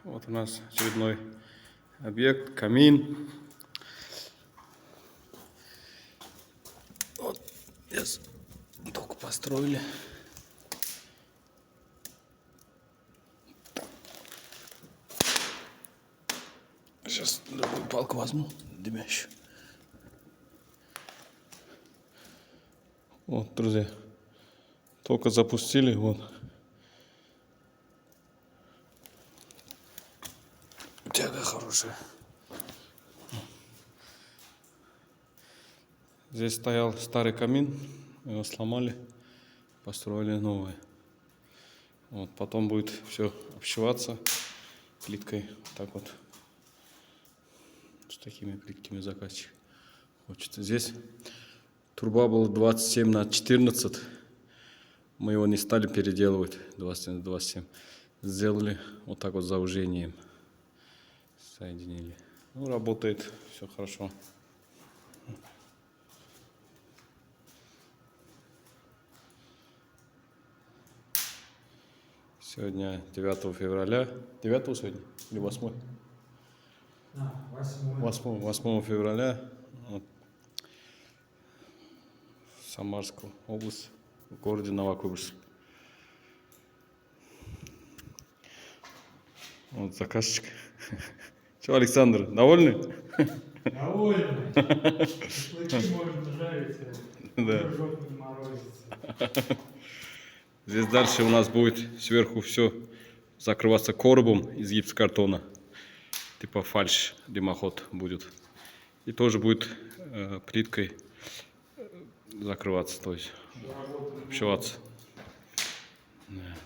Вот у нас очередной объект, камин. Вот сейчас только построили. Сейчас другую палку возьму, дымящую. Вот, друзья, только запустили, вот. Тяга хорошая. Здесь стоял старый камин, его сломали, построили новый. Вот, потом будет все обшиваться плиткой, так вот, с такими плитками заказчик хочет. Здесь труба была 27 на 14, мы его не стали переделывать 27 на 27, сделали вот так вот заужением, соединили. Ну, работает, все хорошо. Сегодня 9 февраля. 9 сегодня? Или 8? 8 февраля. Вот. Самарская область, в городе Новокуйбышевск. Вот заказчик. Что, Александр, довольны? Довольны. Шашлыки можно жарить, Да. жопу не морозится. Здесь дальше у нас будет сверху все закрываться коробом из гипсокартона. Типа фальш, дымоход будет. И тоже будет плиткой закрываться, то есть обшиваться. Да.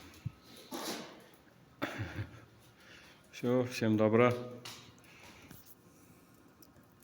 Все, всем добра.